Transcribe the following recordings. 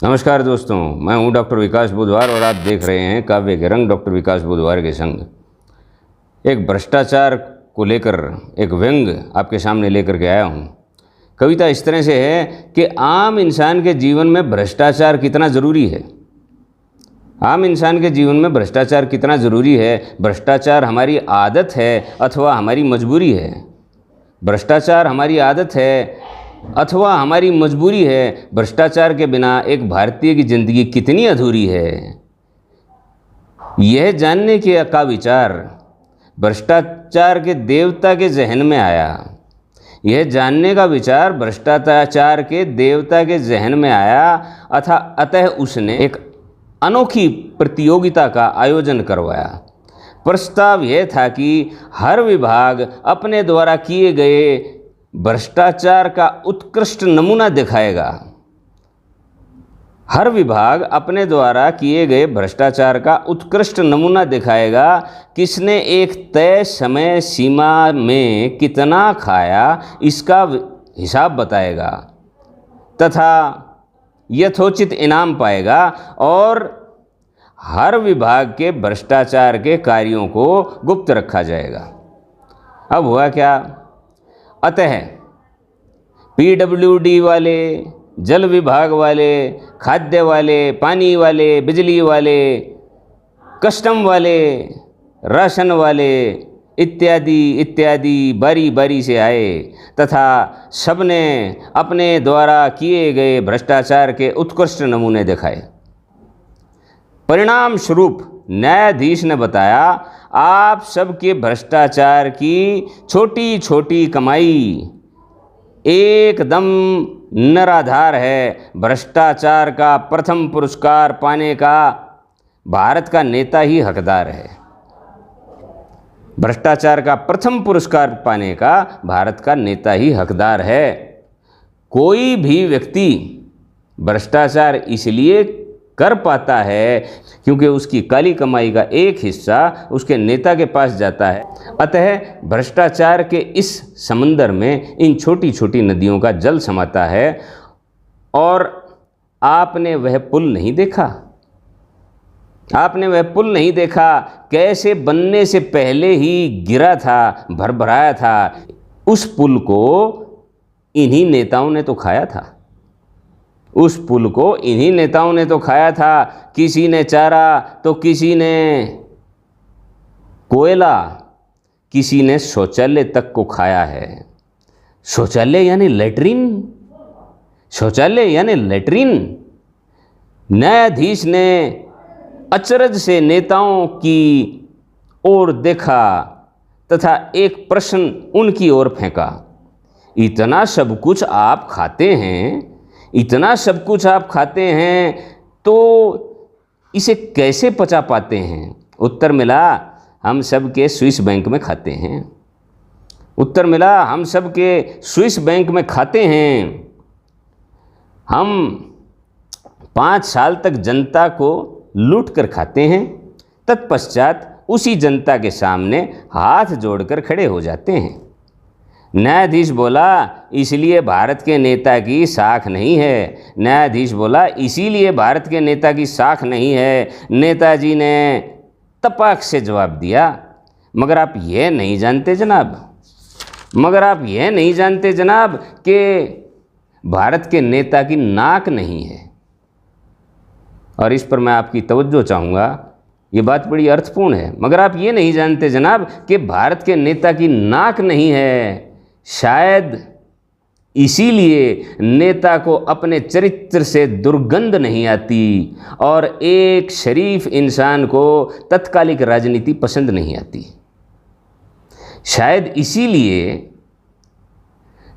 नमस्कार दोस्तों, मैं हूं डॉक्टर विकास बुधवार और आप देख रहे हैं काव्य के रंग डॉक्टर विकास बुधवार के संग। एक भ्रष्टाचार को लेकर एक व्यंग आपके सामने लेकर के आया हूं। कविता इस तरह से है कि आम इंसान के जीवन में भ्रष्टाचार कितना ज़रूरी है। आम इंसान के जीवन में भ्रष्टाचार कितना ज़रूरी है। भ्रष्टाचार हमारी आदत है अथवा हमारी मजबूरी है। भ्रष्टाचार हमारी आदत है अथवा हमारी मजबूरी है। भ्रष्टाचार के बिना एक भारतीय की ज़िंदगी कितनी अधूरी है, यह जानने का विचार भ्रष्टाचार के देवता के जहन में आया। यह जानने का विचार भ्रष्टाचार के देवता के जहन में आया अतः उसने एक अनोखी प्रतियोगिता का आयोजन करवाया। प्रस्ताव यह था कि हर विभाग अपने द्वारा किए गए भ्रष्टाचार का उत्कृष्ट नमूना दिखाएगा। हर विभाग अपने द्वारा किए गए भ्रष्टाचार का उत्कृष्ट नमूना दिखाएगा। किसने एक तय समय सीमा में कितना खाया इसका हिसाब बताएगा तथा यथोचित इनाम पाएगा और हर विभाग के भ्रष्टाचार के कार्यों को गुप्त रखा जाएगा। अब हुआ क्या? अतः पीडब्ल्यूडी वाले, जल विभाग वाले, खाद्य वाले, पानी वाले, बिजली वाले, कस्टम वाले, राशन वाले इत्यादि इत्यादि बारी बारी से आए तथा सबने अपने द्वारा किए गए भ्रष्टाचार के उत्कृष्ट नमूने दिखाए। परिणाम स्वरूप न्यायाधीश ने बताया, आप सबके भ्रष्टाचार की छोटी छोटी कमाई एकदम निराधार है। भ्रष्टाचार का प्रथम पुरस्कार पाने का भारत का नेता ही हकदार है। भ्रष्टाचार का प्रथम पुरस्कार पाने का भारत का नेता ही हकदार है। कोई भी व्यक्ति भ्रष्टाचार इसलिए कर पाता है क्योंकि उसकी काली कमाई का एक हिस्सा उसके नेता के पास जाता है। अतः भ्रष्टाचार के इस समंदर में इन छोटी छोटी नदियों का जल समाता है और आपने वह पुल नहीं देखा। आपने वह पुल नहीं देखा कैसे बनने से पहले ही गिरा था, भरभराया था। उस पुल को इन्हीं नेताओं ने तो खाया था। उस पुल को इन्हीं नेताओं ने तो खाया था। किसी ने चारा तो किसी ने कोयला, किसी ने शौचालय तक को खाया है। शौचालय यानी लैट्रिन, शौचालय यानी लैट्रिन। न्यायाधीश ने अचरज से नेताओं की ओर देखा तथा एक प्रश्न उनकी ओर फेंका। इतना सब कुछ आप खाते हैं, इतना सब कुछ आप खाते हैं तो इसे कैसे पचा पाते हैं? उत्तर मिला, हम सब के स्विस बैंक में खाते हैं। उत्तर मिला, हम सब के स्विस बैंक में खाते हैं। हम 5 साल तक जनता को लूट कर खाते हैं, तत्पश्चात उसी जनता के सामने हाथ जोड़कर खड़े हो जाते हैं। न्यायाधीश बोला, इसलिए भारत के नेता की साख नहीं है। न्यायाधीश बोला, इसीलिए भारत के नेता की साख नहीं है। नेताजी ने तपाक से जवाब दिया, मगर आप यह नहीं जानते जनाब, मगर आप यह नहीं जानते जनाब कि भारत के नेता की नाक नहीं है। और इस पर मैं आपकी तवज्जो चाहूँगा, ये बात बड़ी अर्थपूर्ण है। मगर आप ये नहीं जानते जनाब कि भारत के नेता की नाक नहीं है। शायद इसीलिए नेता को अपने चरित्र से दुर्गंध नहीं आती और एक शरीफ इंसान को तत्कालिक राजनीति पसंद नहीं आती। शायद इसीलिए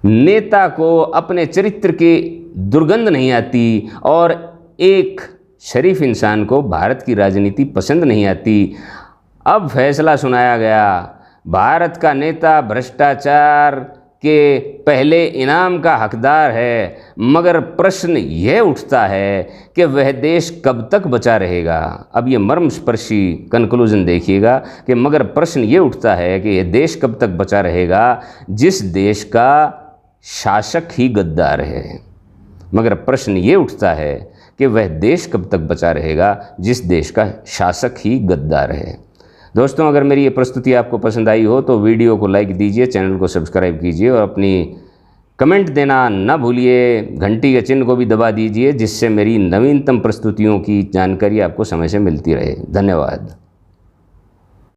नेता को अपने चरित्र की दुर्गंध नहीं आती और एक शरीफ इंसान को भारत की राजनीति पसंद नहीं आती। अब फैसला सुनाया गया, भारत का नेता भ्रष्टाचार के पहले इनाम का हकदार है। मगर प्रश्न यह उठता है कि वह देश कब तक बचा रहेगा। अब ये मर्मस्पर्शी कंक्लूजन देखिएगा कि मगर प्रश्न ये उठता है कि यह देश कब तक बचा रहेगा जिस देश का शासक ही गद्दार है। मगर प्रश्न ये उठता है कि वह देश कब तक बचा रहेगा जिस देश का शासक ही गद्दार है। दोस्तों, अगर मेरी ये प्रस्तुति आपको पसंद आई हो तो वीडियो को लाइक दीजिए, चैनल को सब्सक्राइब कीजिए और अपनी कमेंट देना ना भूलिए। घंटी के चिन्ह को भी दबा दीजिए जिससे मेरी नवीनतम प्रस्तुतियों की जानकारी आपको समय से मिलती रहे। धन्यवाद।